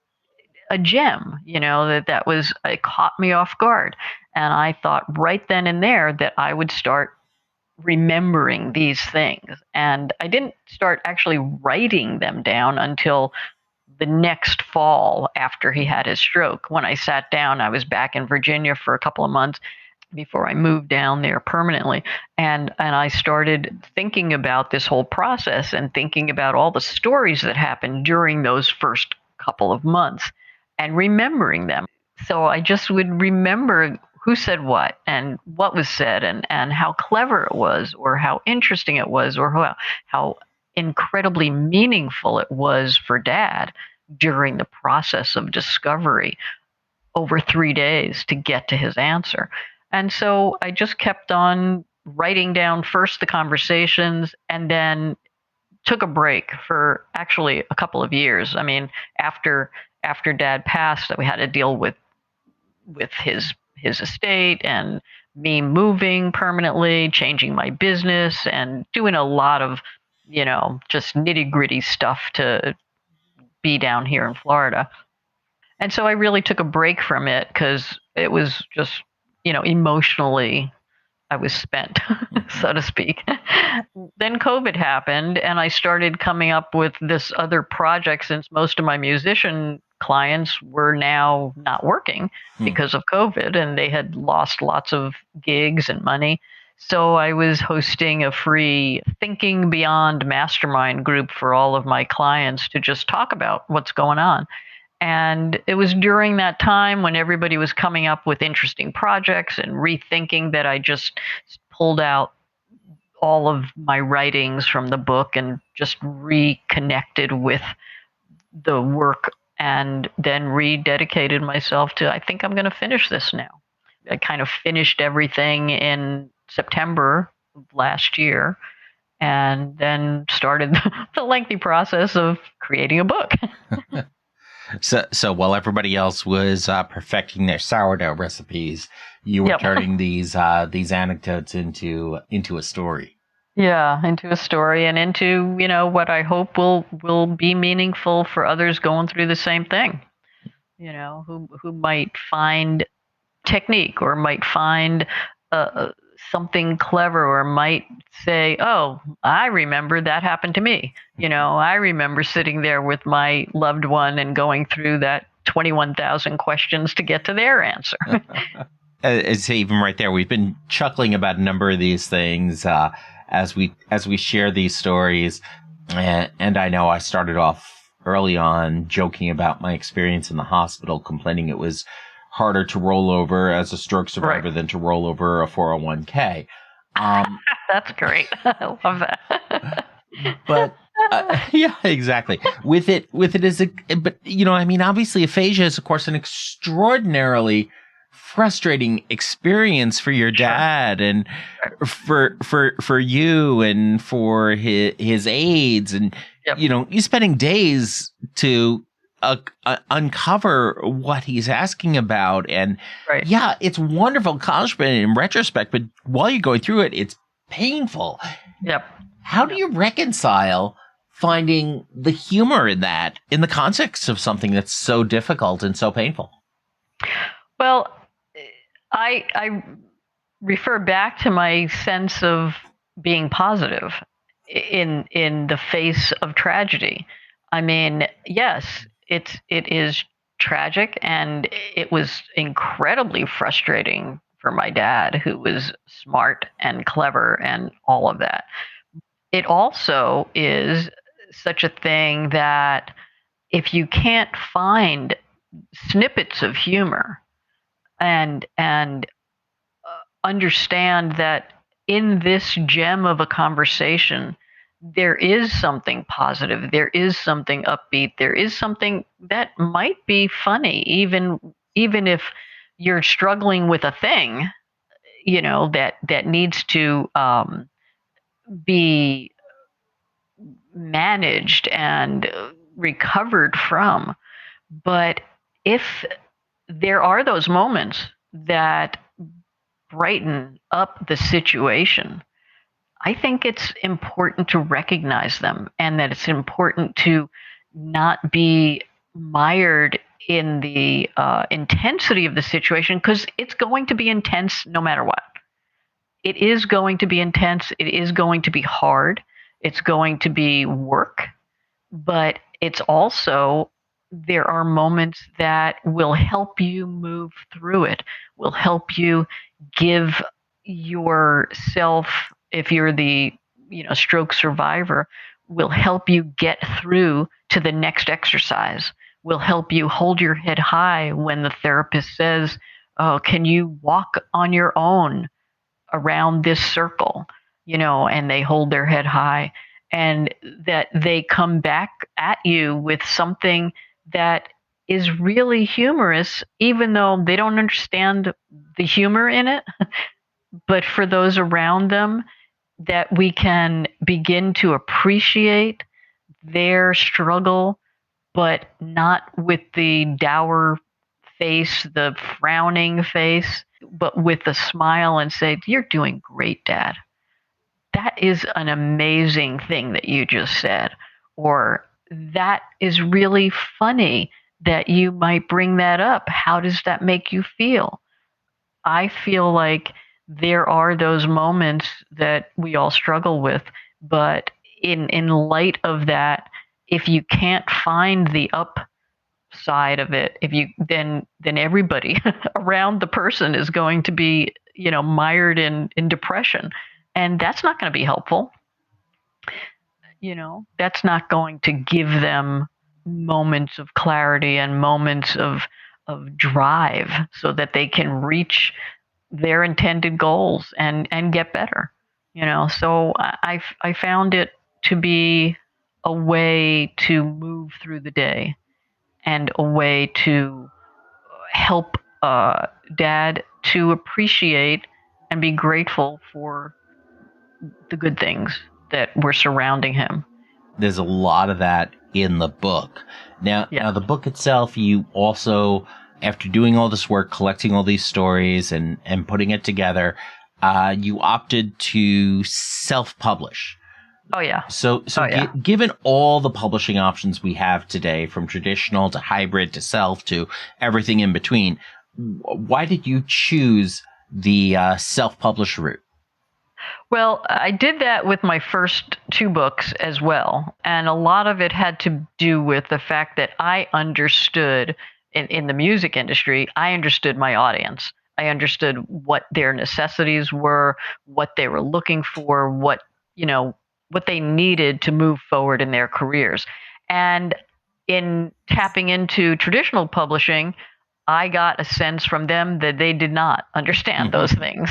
a gem, it caught me off guard. And I thought right then and there that I would start remembering these things. And I didn't start actually writing them down until the next fall after he had his stroke. When I sat down, I was back in Virginia for a couple of months before I moved down there permanently. And I started thinking about this whole process and thinking about all the stories that happened during those first couple of months and remembering them. So I just would remember who said what and what was said, and how clever it was, or how interesting it was, or how incredibly meaningful it was for Dad during the process of discovery over 3 days to get to his answer. And so I just kept on writing down first the conversations, and then took a break for actually a couple of years. I mean, after Dad passed, we had to deal with his estate and me moving permanently, changing my business, and doing a lot of, just nitty-gritty stuff to be down here in Florida. And so I really took a break from it because it was just, emotionally, I was spent, so to speak. Then COVID happened, and I started coming up with this other project, since most of my musician clients were now not working because of COVID, and they had lost lots of gigs and money. So I was hosting a free Thinking Beyond mastermind group for all of my clients to just talk about what's going on. And it was during that time when everybody was coming up with interesting projects and rethinking that I just pulled out all of my writings from the book and just reconnected with the work, and then rededicated myself to, I think I'm going to finish this now. I kind of finished everything in September of last year, and then started the lengthy process of creating a book. So while everybody else was perfecting their sourdough recipes, you were turning these anecdotes into a story. Yeah, into a story, and into, what I hope will be meaningful for others going through the same thing. Who might find technique, or might find something clever, or might say, "Oh, I remember that happened to me." I remember sitting there with my loved one and going through that 21,000 questions to get to their answer. It's even right there. We've been chuckling about a number of these things as we share these stories, and I know I started off early on joking about my experience in the hospital, complaining it was harder to roll over as a stroke survivor than to roll over a 401k. That's great. I love that. But Yeah, exactly. With it is but obviously aphasia is of course an extraordinarily frustrating experience for your dad and for you and for his aides, and Yep. you're spending days to uncover what he's asking about, and Right. yeah, it's wonderful accomplishment in retrospect, but while you're going through it, it's painful. Yep. How do you reconcile finding the humor in that in the context of something that's so difficult and so painful? Well, I refer back to my sense of being positive in the face of tragedy. I mean, yes, it is tragic, and it was incredibly frustrating for my dad, who was smart and clever and all of that. It also is such a thing that if you can't find snippets of humor and understand that in this gem of a conversation, there is something positive, there is something upbeat, there is something that might be funny, even if you're struggling with a thing, that needs to be managed and recovered from. But if there are those moments that brighten up the situation, I think it's important to recognize them, and that it's important to not be mired in the intensity of the situation, because it's going to be intense no matter what. It is going to be intense. It is going to be hard. It's going to be work, but it's also, there are moments that will help you move through it, will help you give yourself, if you're the stroke survivor, will help you get through to the next exercise, will help you hold your head high when the therapist says, oh, can you walk on your own around this circle, and they hold their head high, and that they come back at you with something that is really humorous, even though they don't understand the humor in it. But for those around them, that we can begin to appreciate their struggle, but not with the dour face, the frowning face, but with a smile, and say, you're doing great, Dad. That is an amazing thing that you just said. Or that is really funny that you might bring that up. How does that make you feel? I feel like there are those moments that we all struggle with, but in light of that, if you can't find the upside of it, if you then everybody around the person is going to be, mired in depression, and that's not going to be helpful. That's not going to give them moments of clarity and moments of drive so that they can reach their intended goals and get better. So I found it to be a way to move through the day, and a way to help Dad to appreciate and be grateful for the good things that were surrounding him. There's a lot of that in the book. Now the book itself, you also, after doing all this work, collecting all these stories and putting it together, you opted to self-publish. Oh, yeah. So given all the publishing options we have today, from traditional to hybrid to self to everything in between, why did you choose the self-publish route? Well, I did that with my first two books as well. And a lot of it had to do with the fact that I understood, in the music industry, I understood my audience. I understood what their necessities were, what they were looking for, what they needed to move forward in their careers. And in tapping into traditional publishing, I got a sense from them that they did not understand those things.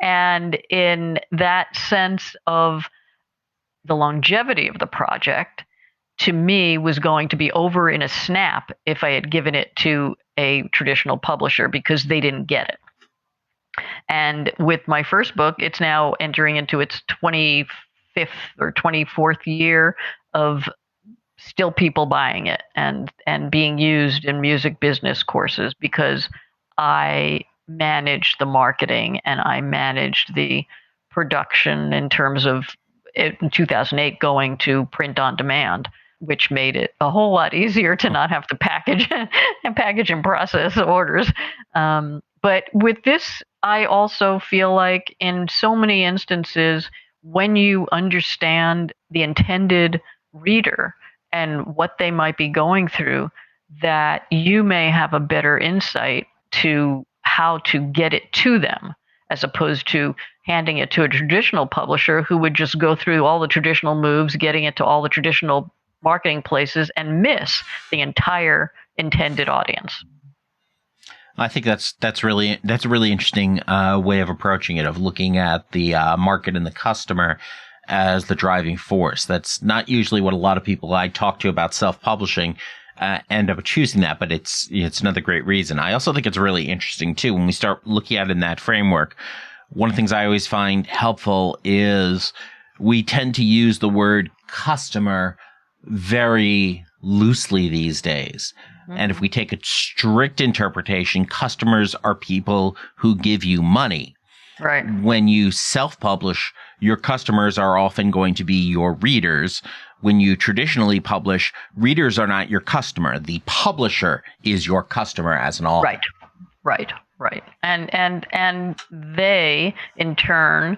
And in that sense of the longevity of the project, to me, was going to be over in a snap if I had given it to a traditional publisher, because they didn't get it. And with my first book, it's now entering into its 25th or 24th year of still people buying it and being used in music business courses, because I managed the marketing and I managed the production in terms of it, in 2008 going to print on demand, which made it a whole lot easier to not have to package and process orders. But with this, I also feel like in so many instances, when you understand the intended reader and what they might be going through, that you may have a better insight to how to get it to them, as opposed to handing it to a traditional publisher who would just go through all the traditional moves, getting it to all the traditional marketing places, and miss the entire intended audience. I think that's a really interesting way of approaching it, of looking at the market and the customer as the driving force. That's not usually what a lot of people I talk to about self-publishing end up choosing that, but it's another great reason. I also think it's really interesting too when we start looking at it in that framework. One of the things I always find helpful is we tend to use the word customer very loosely these days. Mm-hmm. And if we take a strict interpretation, customers are people who give you money. Right. When you self-publish, your customers are often going to be your readers. When you traditionally publish, readers are not your customer. The publisher is your customer as an author. Right. And they, in turn,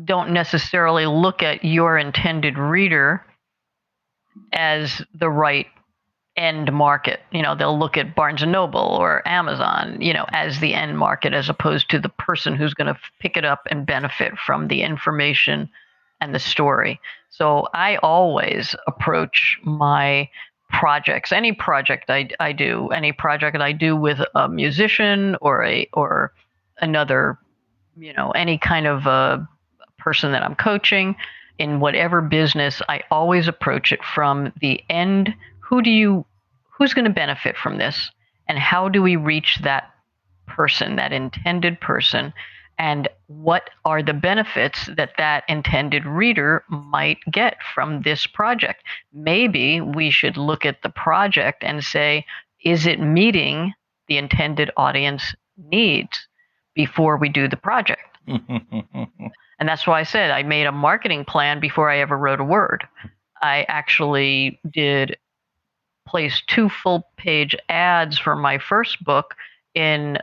don't necessarily look at your intended reader as the right end market. They'll look at Barnes and Noble or Amazon, as the end market, as opposed to the person who's going to pick it up and benefit from the information and the story. So I always approach my projects, any project I do with a musician or another, any kind of a person that I'm coaching in whatever business, I always approach it from the end. Who's going to benefit from this, and how do we reach that person, that intended person, and what are the benefits that intended reader might get from this project? Maybe we should look at the project and say, is it meeting the intended audience needs before we do the project? And that's why I said I made a marketing plan before I ever wrote a word. I actually did place 2 full-page ads for my first book in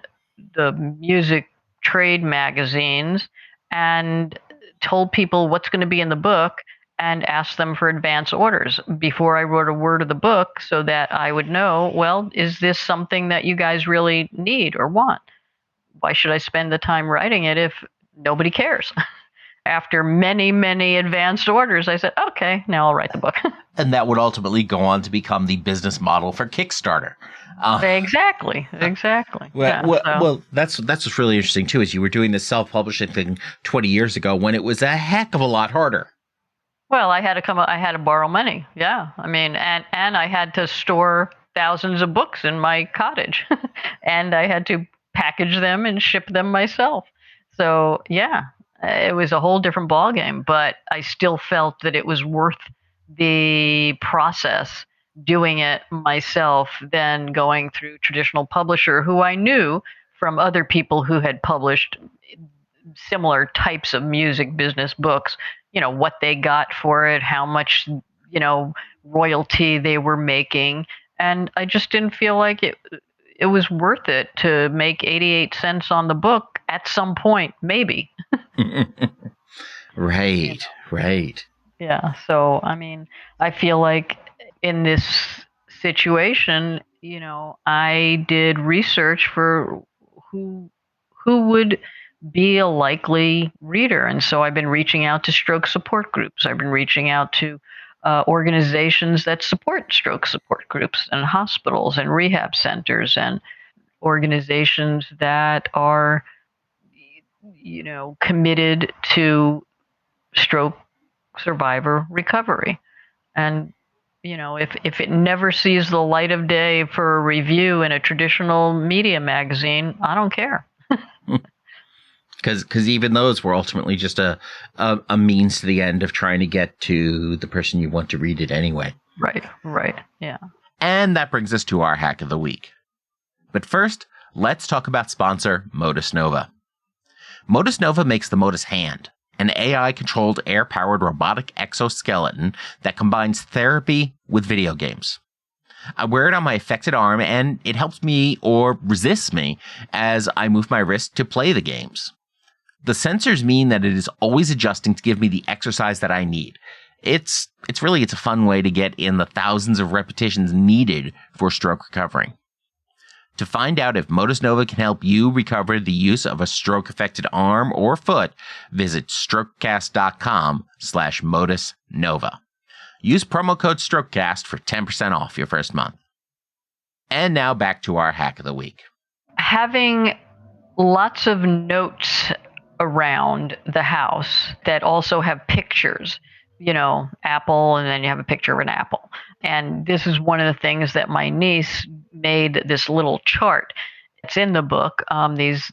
the music trade magazines and told people what's going to be in the book and asked them for advance orders before I wrote a word of the book, so that I would know, well, is this something that you guys really need or want? Why should I spend the time writing it if nobody cares? After many, many advanced orders, I said, okay, now I'll write the book. And that would ultimately go on to become the business model for Kickstarter. Exactly. Well, that's what's really interesting too, is you were doing this self-publishing thing 20 years ago when it was a heck of a lot harder. Well, I had to borrow money. Yeah. I mean, and I had to store thousands of books in my cottage and I had to package them and ship them myself. So yeah, it was a whole different ballgame, but I still felt that it was worth the process doing it myself than going through traditional publisher, who I knew from other people who had published similar types of music business books, what they got for it, how much, royalty they were making. And I just didn't feel like it was worth it to make 88 cents on the book at some point, maybe. Right. Yeah. So, I mean, I feel like in this situation, I did research for who would be a likely reader. And so I've been reaching out to stroke support groups. I've been reaching out to organizations that support stroke support groups and hospitals and rehab centers and organizations that are, committed to stroke survivor recovery. And, if it never sees the light of day for a review in a traditional media magazine, I don't care. Because even those were ultimately just a means to the end of trying to get to the person you want to read it anyway. Right, yeah. And that brings us to our hack of the week. But first, let's talk about sponsor Modus Nova. Modus Nova makes the Modus Hand, an AI-controlled air-powered robotic exoskeleton that combines therapy with video games. I wear it on my affected arm, and it helps me or resists me as I move my wrist to play the games. The sensors mean that it is always adjusting to give me the exercise that I need. It's a fun way to get in the thousands of repetitions needed for stroke recovery. To find out if Modus Nova can help you recover the use of a stroke-affected arm or foot, visit strokecast.com/Modus Nova. Use promo code STROKECAST for 10% off your first month. And now back to our hack of the week. Having lots of notes around the house that also have pictures, apple, and then you have a picture of an apple. And this is one of the things that my niece made this little chart. It's in the book. These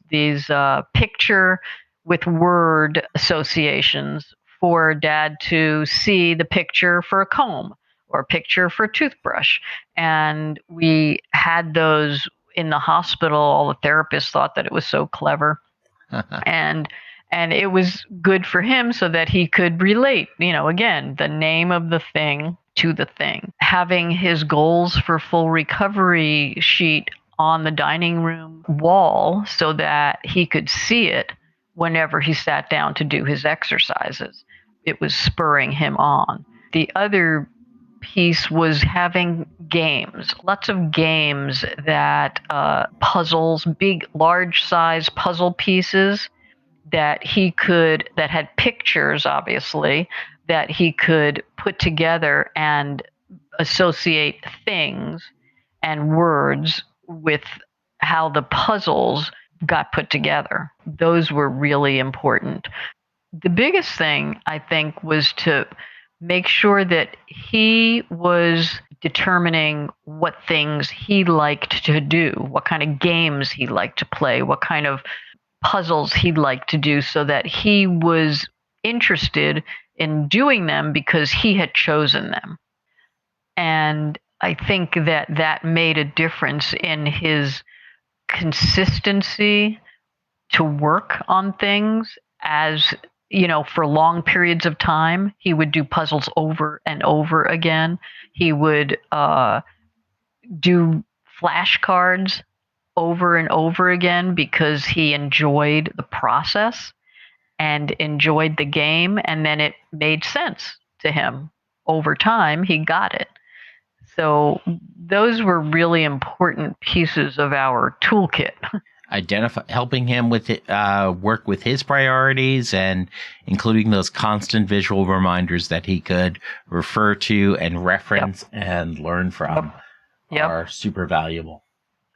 picture with word associations for Dad to see the picture for a comb or a picture for a toothbrush. And we had those in the hospital. All the therapists thought that it was so clever. And it was good for him so that he could relate, again, the name of the thing to the thing. Having his goals for full recovery sheet on the dining room wall so that he could see it whenever he sat down to do his exercises. It was spurring him on. The other piece was having games, lots of games that puzzles, big, large size puzzle pieces that had pictures, obviously, that he could put together and associate things and words with how the puzzles got put together. Those were really important. The biggest thing, I think, was to make sure that he was determining what things he liked to do, what kind of games he liked to play, what kind of puzzles he'd like to do, so that he was interested in doing them because he had chosen them. And I think that made a difference in his consistency to work on things. As for long periods of time, he would do puzzles over and over again. He would do flashcards over and over again because he enjoyed the process and enjoyed the game, and then it made sense to him. Over time, he got it. So those were really important pieces of our toolkit. Helping him with work with his priorities, and including those constant visual reminders that he could refer to and reference and learn from are super valuable.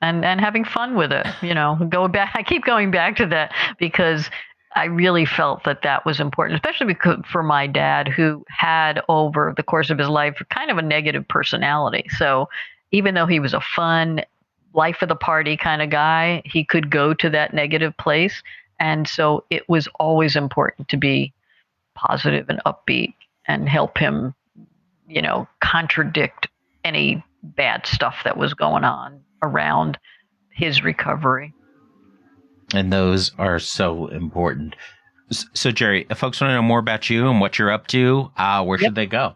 And having fun with it, I keep going back to that because I really felt that was important, especially because for my dad, who had over the course of his life kind of a negative personality. So even though he was a fun, life of the party kind of guy, he could go to that negative place. And so it was always important to be positive and upbeat and help him, contradict any bad stuff that was going on around his recovery. And those are so important. So, Jeri, if folks want to know more about you and what you're up to, where should they go?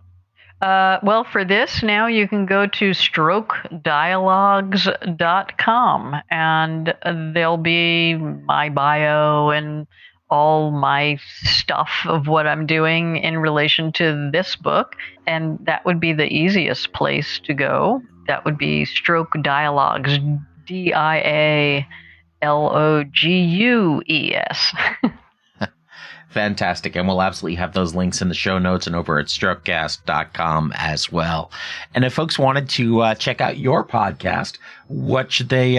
Well, for this, now you can go to strokedialogs.com, and there'll be my bio and all my stuff of what I'm doing in relation to this book. And that would be the easiest place to go. That would be Stroke Dialogs, DIALOGUES. Fantastic. And we'll absolutely have those links in the show notes and over at strokecast.com as well. And if folks wanted to check out your podcast, what should they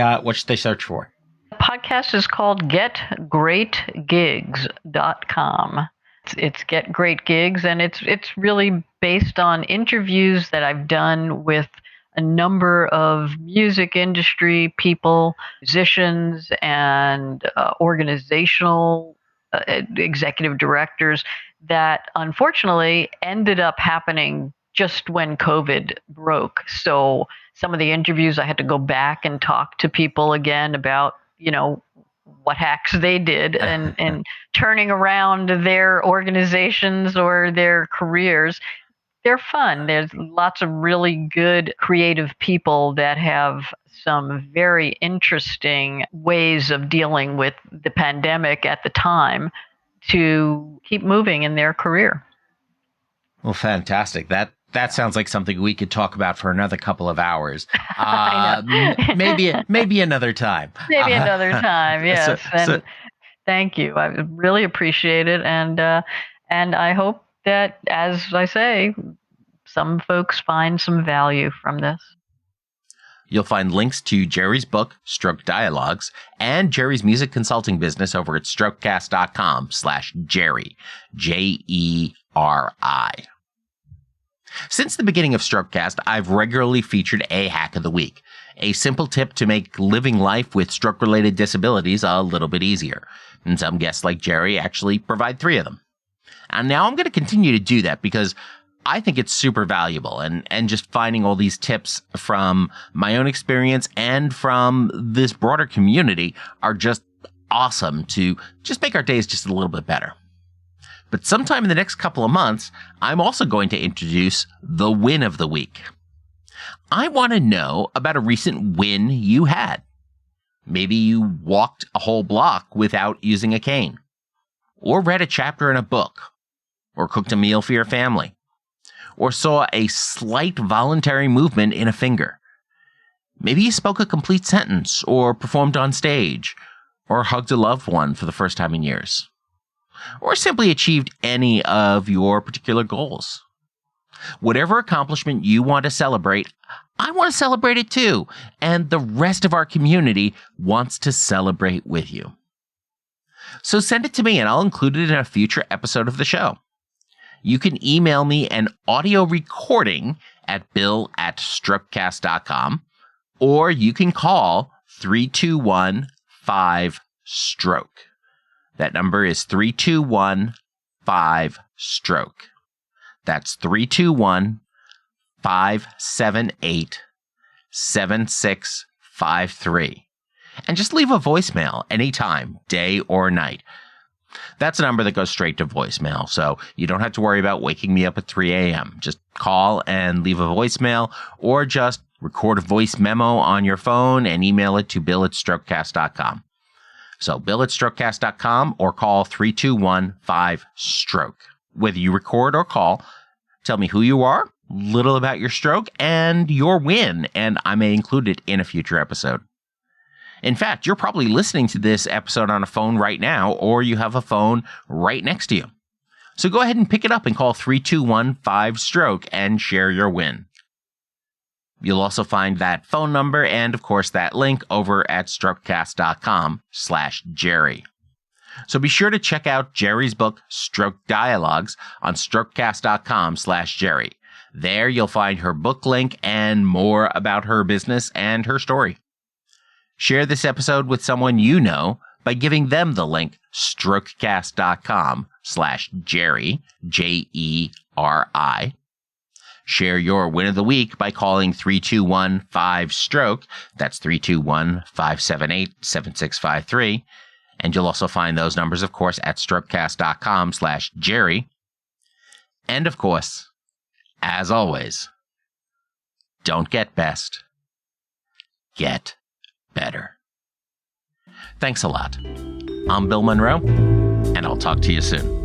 search for? The podcast is called getgreatgigs.com. it's get great gigs, and it's really based on interviews that I've done with a number of music industry people, musicians, and organizational executive directors that unfortunately ended up happening just when COVID broke. So some of the interviews I had to go back and talk to people again about, what hacks they did and turning around their organizations or their careers. They're fun. There's lots of really good creative people that have some very interesting ways of dealing with the pandemic at the time to keep moving in their career. Well, fantastic. That sounds like something we could talk about for another couple of hours. Maybe another time. Maybe another time. Yes. Thank you. I really appreciate it, and I hope that, as I say, some folks find some value from this. You'll find links to Jeri's book, Stroke Dialogs, and Jeri's music consulting business over at strokecast.com/Jeri, Jeri. Since the beginning of Strokecast, I've regularly featured a hack of the week, a simple tip to make living life with stroke-related disabilities a little bit easier. And some guests like Jeri actually provide 3 of them. And now I'm going to continue to do that because I think it's super valuable, and just finding all these tips from my own experience and from this broader community are just awesome to just make our days just a little bit better. But sometime in the next couple of months, I'm also going to introduce the win of the week. I want to know about a recent win you had. Maybe you walked a whole block without using a cane, or read a chapter in a book, or cooked a meal for your family, or saw a slight voluntary movement in a finger. Maybe you spoke a complete sentence, or performed on stage, or hugged a loved one for the first time in years, or simply achieved any of your particular goals. Whatever accomplishment you want to celebrate, I want to celebrate it too, and the rest of our community wants to celebrate with you. So send it to me and I'll include it in a future episode of the show. You can email me an audio recording at bill@strokecast.com, or you can call 321-5-STROKE. That number is 321-5-STROKE. That's 321-578-7653. And just leave a voicemail anytime, day or night. That's a number that goes straight to voicemail, so you don't have to worry about waking me up at 3 a.m. Just call and leave a voicemail, or just record a voice memo on your phone and email it to bill@strokecast.com. So bill@strokecast.com, or call 321-5-STROKE. Whether you record or call, tell me who you are, little about your stroke, and your win, and I may include it in a future episode. In fact, you're probably listening to this episode on a phone right now, or you have a phone right next to you. So go ahead and pick it up and call 321-5-STROKE and share your win. You'll also find that phone number and, of course, that link over at strokecast.com/Jeri. So be sure to check out Jeri's book, Stroke Dialogs, on strokecast.com/Jeri. There you'll find her book link and more about her business and her story. Share this episode with someone you know by giving them the link strokecast.com/Jeri, Jeri. Share your win of the week by calling 321-5-STROKE. That's 321-578-7653. And you'll also find those numbers, of course, at strokecast.com/Jeri. And, of course, as always, don't get best. Get better. Thanks a lot. I'm Bill Monroe, and I'll talk to you soon.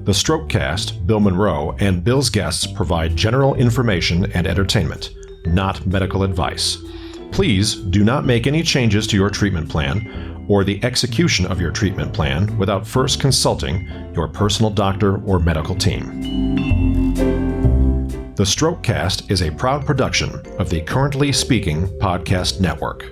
The Strokecast, Bill Monroe, and Bill's guests provide general information and entertainment, not medical advice. Please do not make any changes to your treatment plan or the execution of your treatment plan without first consulting your personal doctor or medical team. The Strokecast is a proud production of the Currently Speaking Podcast Network.